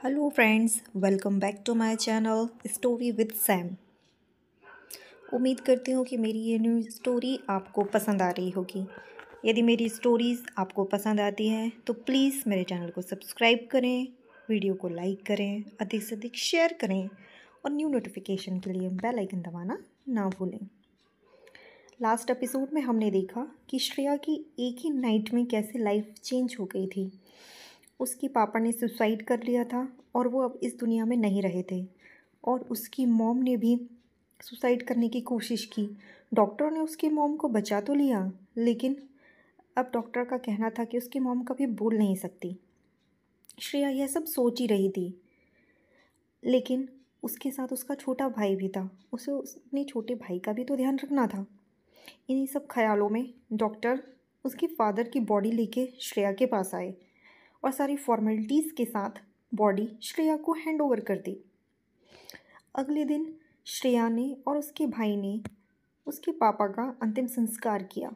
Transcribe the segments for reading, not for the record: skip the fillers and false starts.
Hello friends, welcome back to my channel story with Sam. उम्मीद करती हूँ कि मेरी ये न्यू स्टोरी आपको पसंद आ रही होगी। यदि मेरी स्टोरीज़ आपको पसंद आती हैं तो प्लीज़ मेरे चैनल को सब्सक्राइब करें, वीडियो को लाइक करें, अधिक से अधिक शेयर करें और न्यू नोटिफिकेशन के लिए बेल आइकन दबाना ना भूलें। लास्ट एपिसोड में हमने देखा कि श्रेया की एक ही नाइट में कैसे लाइफ चेंज हो गई थी। उसके पापा ने सुसाइड कर लिया था और वो अब इस दुनिया में नहीं रहे थे, और उसकी मॉम ने भी सुसाइड करने की कोशिश की। डॉक्टरों ने उसकी मॉम को बचा तो लिया, लेकिन अब डॉक्टर का कहना था कि उसकी मॉम कभी बोल नहीं सकती। श्रेया यह सब सोच ही रही थी, लेकिन उसके साथ उसका छोटा भाई भी था। उसे अपने छोटे भाई का भी तो ध्यान रखना था। इन्हीं सब ख्यालों में डॉक्टर उसके फादर की बॉडी लेके श्रेया के पास आए और सारी फॉर्मेलिटीज़ के साथ बॉडी श्रेया को हैंड ओवर कर दी। अगले दिन श्रेया ने और उसके भाई ने उसके पापा का अंतिम संस्कार किया।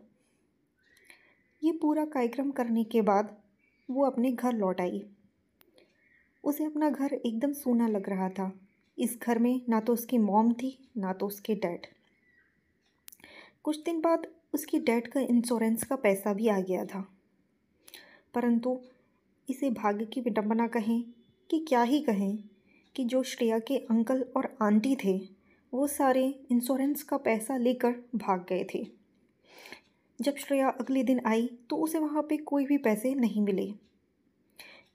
ये पूरा कार्यक्रम करने के बाद वो अपने घर लौट आई। उसे अपना घर एकदम सूना लग रहा था। इस घर में ना तो उसकी मॉम थी, ना तो उसके डैड। कुछ दिन बाद उसके डैड का इंश्योरेंस का पैसा भी आ गया था, परंतु इसे भाग्य की विडंबना कहें कि क्या ही कहें कि जो श्रेया के अंकल और आंटी थे वो सारे इंश्योरेंस का पैसा लेकर भाग गए थे। जब श्रेया अगले दिन आई तो उसे वहाँ पे कोई भी पैसे नहीं मिले,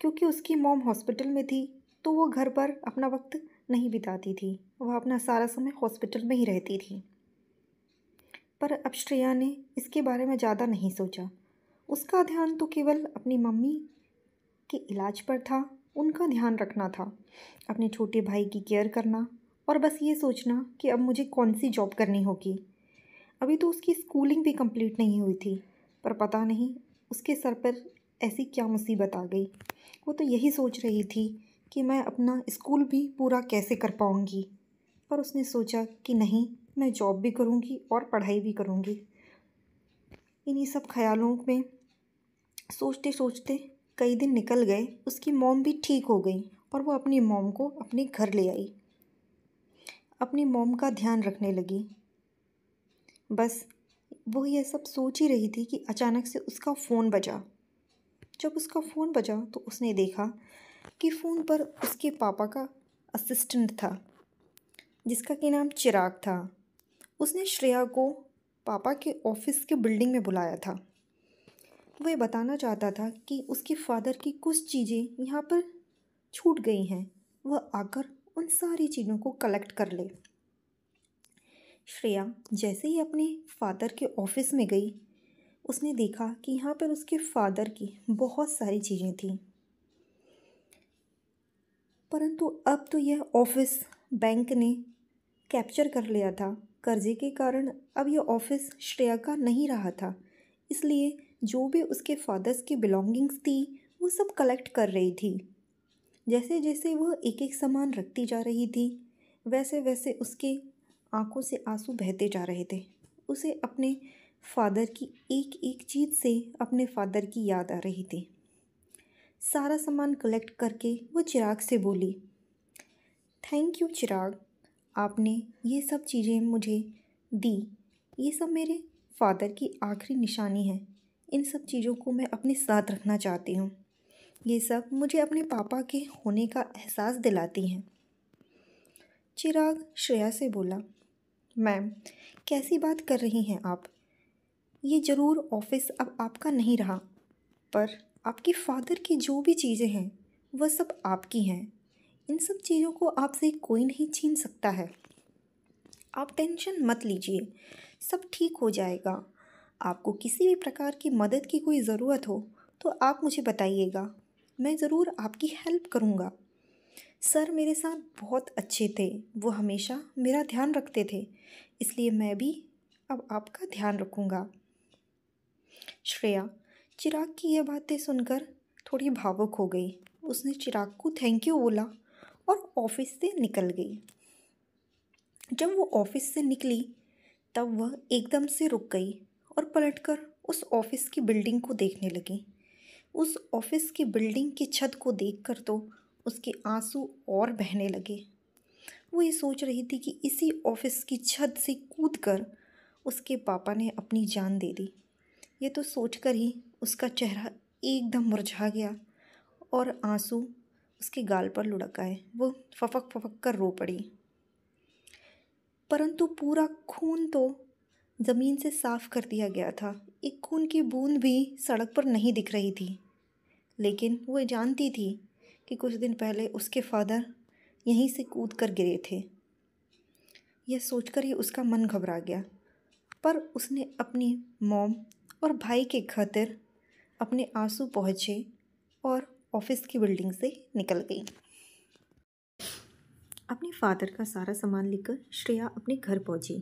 क्योंकि उसकी मॉम हॉस्पिटल में थी तो वो घर पर अपना वक्त नहीं बिताती थी। वह अपना सारा समय हॉस्पिटल में ही रहती थी। पर अब श्रेया ने इसके बारे में ज़्यादा नहीं सोचा। उसका ध्यान तो केवल अपनी मम्मी के इलाज पर था। उनका ध्यान रखना था, अपने छोटे भाई की केयर करना, और बस ये सोचना कि अब मुझे कौन सी जॉब करनी होगी। अभी तो उसकी स्कूलिंग भी कंप्लीट नहीं हुई थी, पर पता नहीं उसके सर पर ऐसी क्या मुसीबत आ गई। वो तो यही सोच रही थी कि मैं अपना स्कूल भी पूरा कैसे कर पाऊँगी, पर उसने सोचा कि नहीं, मैं जॉब भी करूँगी और पढ़ाई भी करूँगी। इन्हीं सब ख्यालों में सोचते सोचते कई दिन निकल गए। उसकी मॉम भी ठीक हो गई और वो अपनी मॉम को अपने घर ले आई। अपनी मॉम का ध्यान रखने लगी। बस वो ये सब सोच ही रही थी कि अचानक से उसका फ़ोन बजा। जब उसका फ़ोन बजा तो उसने देखा कि फ़ोन पर उसके पापा का असिस्टेंट था, जिसका कि नाम चिराग था। उसने श्रेया को पापा के ऑफिस के बिल्डिंग में बुलाया था। वह बताना चाहता था कि उसके फादर की कुछ चीज़ें यहाँ पर छूट गई हैं, वह आकर उन सारी चीज़ों को कलेक्ट कर ले। श्रेया जैसे ही अपने फादर के ऑफिस में गई, उसने देखा कि यहाँ पर उसके फादर की बहुत सारी चीज़ें थीं, परंतु अब तो यह ऑफिस बैंक ने कैप्चर कर लिया था। कर्जे के कारण अब यह ऑफिस श्रेया का नहीं रहा था, इसलिए जो भी उसके फादर्स की बिलोंगिंग्स थी वो सब कलेक्ट कर रही थी। जैसे जैसे वह एक एक सामान रखती जा रही थी, वैसे वैसे उसके आंखों से आंसू बहते जा रहे थे। उसे अपने फादर की एक एक चीज़ से अपने फादर की याद आ रही थी। सारा सामान कलेक्ट करके वो चिराग से बोली, थैंक यू चिराग, आपने ये सब चीज़ें मुझे दी। ये सब मेरे फादर की आखिरी निशानी है। इन सब चीज़ों को मैं अपने साथ रखना चाहती हूँ। ये सब मुझे अपने पापा के होने का एहसास दिलाती हैं। चिराग श्रेया से बोला, मैम, कैसी बात कर रही हैं आप? ये ज़रूर ऑफिस अब आपका नहीं रहा, पर आपके फादर की जो भी चीज़ें हैं वह सब आपकी हैं। इन सब चीज़ों को आपसे कोई नहीं छीन सकता है। आप टेंशन मत लीजिए, सब ठीक हो जाएगा। आपको किसी भी प्रकार की मदद की कोई ज़रूरत हो तो आप मुझे बताइएगा, मैं ज़रूर आपकी हेल्प करूँगा। सर मेरे साथ बहुत अच्छे थे, वो हमेशा मेरा ध्यान रखते थे, इसलिए मैं भी अब आपका ध्यान रखूँगा। श्रेया चिराग की यह बातें सुनकर थोड़ी भावुक हो गई। उसने चिराग को थैंक यू बोला और ऑफिस से निकल गई। जब वो ऑफिस से निकली तब वह एकदम से रुक गई और पलटकर उस ऑफिस की बिल्डिंग को देखने लगी। उस ऑफिस की बिल्डिंग की छत को देखकर तो उसके आंसू और बहने लगे। वो ये सोच रही थी कि इसी ऑफिस की छत से कूदकर उसके पापा ने अपनी जान दे दी। ये तो सोचकर ही उसका चेहरा एकदम मुरझा गया और आंसू उसके गाल पर लुढ़क आए। वो फपक फपक कर रो पड़ी। परंतु पूरा खून तो ज़मीन से साफ कर दिया गया था। एक खून की बूंद भी सड़क पर नहीं दिख रही थी। लेकिन वो जानती थी कि कुछ दिन पहले उसके फादर यहीं से कूद कर गिरे थे। यह सोचकर ही उसका मन घबरा गया, पर उसने अपनी मॉम और भाई के खातिर अपने आंसू पोंछे और ऑफिस की बिल्डिंग से निकल गई। अपने फादर का सारा सामान लेकर श्रेया अपने घर पहुंची।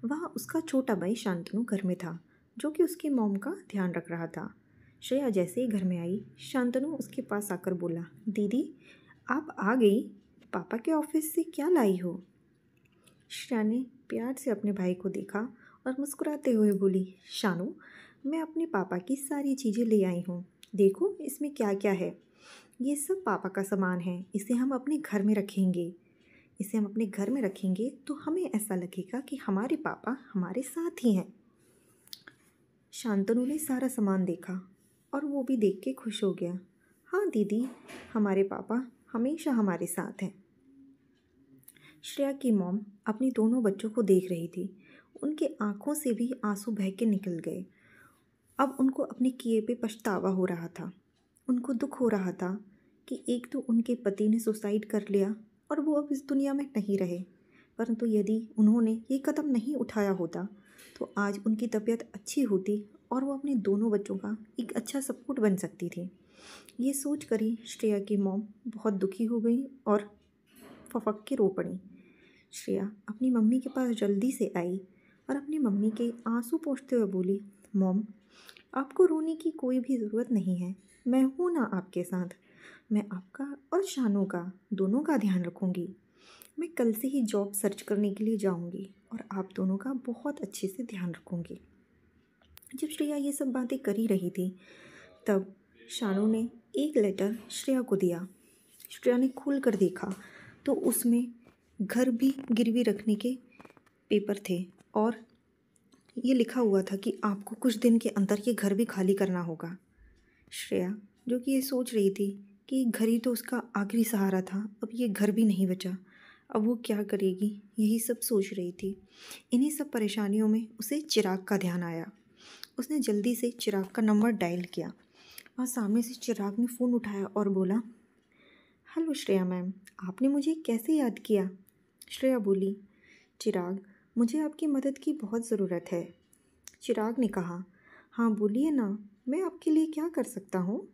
वहाँ उसका छोटा भाई शांतनु घर में था, जो कि उसकी मॉम का ध्यान रख रहा था। श्रेया जैसे ही घर में आई, शांतनु उसके पास आकर बोला, दीदी आप आ गई? पापा के ऑफिस से क्या लाई हो? श्रेया ने प्यार से अपने भाई को देखा और मुस्कुराते हुए बोली, शानू मैं अपने पापा की सारी चीज़ें ले आई हूँ। देखो इसमें क्या क्या है। ये सब पापा का सामान है। इसे हम अपने घर में रखेंगे। तो हमें ऐसा लगेगा कि हमारे पापा हमारे साथ ही हैं। शांतनु ने सारा सामान देखा और वो भी देख के खुश हो गया। हाँ दीदी, हमारे पापा हमेशा हमारे साथ हैं। श्रेया की मॉम अपने दोनों बच्चों को देख रही थी। उनके आंखों से भी आंसू बह के निकल गए। अब उनको अपने किए पे पछतावा हो रहा था। उनको दुख हो रहा था कि एक तो उनके पति ने सुसाइड कर लिया और वो अब इस दुनिया में नहीं रहे, परंतु यदि उन्होंने ये कदम नहीं उठाया होता तो आज उनकी तबीयत अच्छी होती और वो अपने दोनों बच्चों का एक अच्छा सपोर्ट बन सकती थी। ये सोच कर ही श्रेया की मॉम बहुत दुखी हो गई और फपक के रो पड़ी। श्रेया अपनी मम्मी के पास जल्दी से आई और अपनी मम्मी के आंसू पोंछते हुए बोली, मॉम आपको रोने की कोई भी ज़रूरत नहीं है। मैं हूँ ना आपके साथ। मैं आपका और शानू का दोनों का ध्यान रखूँगी। मैं कल से ही जॉब सर्च करने के लिए जाऊँगी और आप दोनों का बहुत अच्छे से ध्यान रखूँगी। जब श्रेया ये सब बातें कर ही रही थी, तब शानू ने एक लेटर श्रेया को दिया। श्रेया ने खोल कर देखा तो उसमें घर भी गिरवी रखने के पेपर थे और ये लिखा हुआ था कि आपको कुछ दिन के अंदर ये घर भी खाली करना होगा। श्रेया जो कि ये सोच रही थी कि घर ही तो उसका आखिरी सहारा था, अब ये घर भी नहीं बचा, अब वो क्या करेगी, यही सब सोच रही थी। इन्हीं सब परेशानियों में उसे चिराग का ध्यान आया। उसने जल्दी से चिराग का नंबर डायल किया और सामने से चिराग ने फ़ोन उठाया और बोला, हेलो श्रेया मैम, आपने मुझे कैसे याद किया? श्रेया बोली, चिराग मुझे आपकी मदद की बहुत ज़रूरत है। चिराग ने कहा, हाँ बोलिए ना, मैं आपके लिए क्या कर सकता हूँ?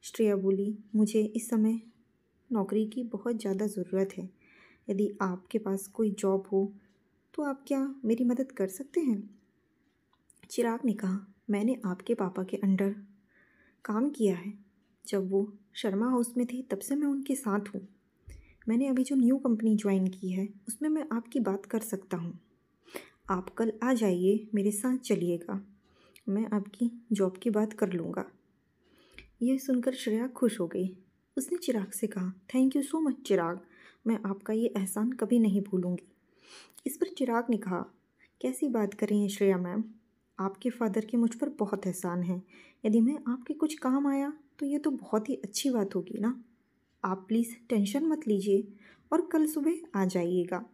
श्रेया बोली, मुझे इस समय नौकरी की बहुत ज़्यादा ज़रूरत है। यदि आपके पास कोई जॉब हो तो आप क्या मेरी मदद कर सकते हैं? चिराग ने कहा, मैंने आपके पापा के अंडर काम किया है। जब वो शर्मा हाउस में थे तब से मैं उनके साथ हूँ। मैंने अभी जो न्यू कंपनी ज्वाइन की है उसमें मैं आपकी बात कर सकता हूँ। आप कल आ जाइए, मेरे साथ चलिएगा, मैं आपकी जॉब की बात कर लूँगा। यह सुनकर श्रेया खुश हो गई। उसने चिराग से कहा, थैंक यू सो मच चिराग, मैं आपका ये एहसान कभी नहीं भूलूँगी। इस पर चिराग ने कहा, कैसी बात कर रही हैं श्रेया मैम, आपके फादर के मुझ पर बहुत एहसान है। यदि मैं आपके कुछ काम आया तो ये तो बहुत ही अच्छी बात होगी ना। आप प्लीज़ टेंशन मत लीजिए और कल सुबह आ जाइएगा।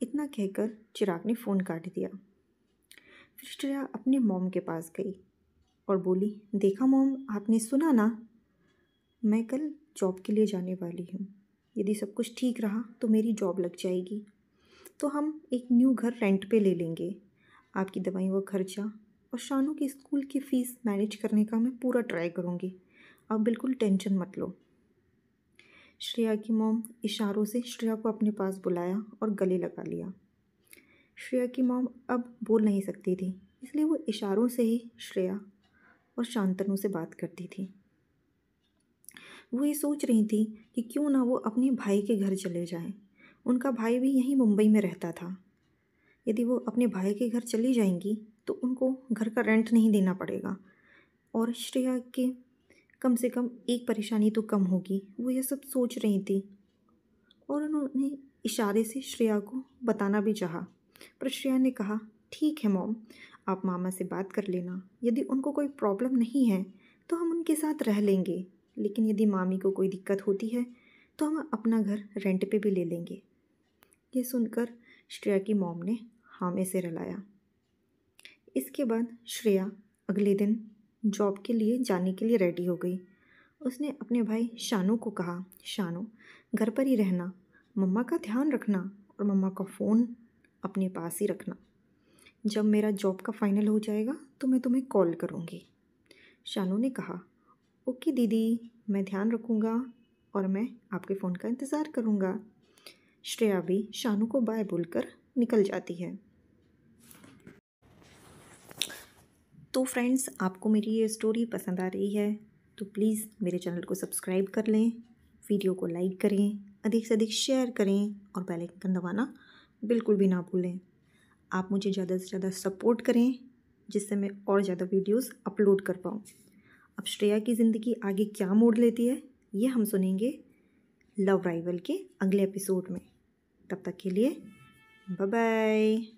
इतना कहकर चिराग ने फ़ोन काट दिया। फिर श्रेया अपने मॉम के पास गई और बोली, देखा मॉम, आपने सुना ना, मैं कल जॉब के लिए जाने वाली हूँ। यदि सब कुछ ठीक रहा तो मेरी जॉब लग जाएगी, तो हम एक न्यू घर रेंट पे ले लेंगे। आपकी दवाइयों का खर्चा और शानू की स्कूल की फ़ीस मैनेज करने का मैं पूरा ट्राई करूँगी। आप बिल्कुल टेंशन मत लो। श्रेया की मॉम इशारों से श्रेया को अपने पास बुलाया और गले लगा लिया। श्रेया की मॉम अब बोल नहीं सकती थी, इसलिए वो इशारों से ही श्रेया और शांतनु से बात करती थी। वो ये सोच रही थी कि क्यों ना वो अपने भाई के घर चले जाएं। उनका भाई भी यहीं मुंबई में रहता था। यदि वो अपने भाई के घर चली जाएंगी तो उनको घर का रेंट नहीं देना पड़ेगा और श्रेया के कम से कम एक परेशानी तो कम होगी, वो ये सब सोच रही थी। और उन्होंने इशारे से श्रेया को बताना भी चाहा, पर श्रेया ने कहा, ठीक है मॉम, आप मामा से बात कर लेना, यदि उनको कोई प्रॉब्लम नहीं है तो हम उनके साथ रह लेंगे, लेकिन यदि मामी को कोई दिक्कत होती है तो हम अपना घर रेंट पे भी ले लेंगे। ये सुनकर श्रेया की मॉम ने हाँ में सिर हिलाया। इसके बाद श्रेया अगले दिन जॉब के लिए जाने के लिए रेडी हो गई। उसने अपने भाई शानू को कहा, शानू घर पर ही रहना, मम्मा का ध्यान रखना और मम्मा का फ़ोन अपने पास ही रखना। जब मेरा जॉब का फाइनल हो जाएगा तो मैं तुम्हें कॉल करूँगी। शानू ने कहा, ओके दीदी, मैं ध्यान रखूँगा और मैं आपके फ़ोन का इंतज़ार करूँगा। श्रेया भी शानू को बाय बोलकर निकल जाती है। तो फ्रेंड्स, आपको मेरी ये स्टोरी पसंद आ रही है तो प्लीज़ मेरे चैनल को सब्सक्राइब कर लें, वीडियो को लाइक करें, अधिक से अधिक शेयर करें और बेल आइकन दबाना बिल्कुल भी ना भूलें। आप मुझे ज़्यादा से ज़्यादा सपोर्ट करें जिससे मैं और ज़्यादा वीडियोस अपलोड कर पाऊँ। अब श्रेया की ज़िंदगी आगे क्या मोड़ लेती है ये हम सुनेंगे लव राइवल के अगले एपिसोड में। तब तक के लिए बाय बाय।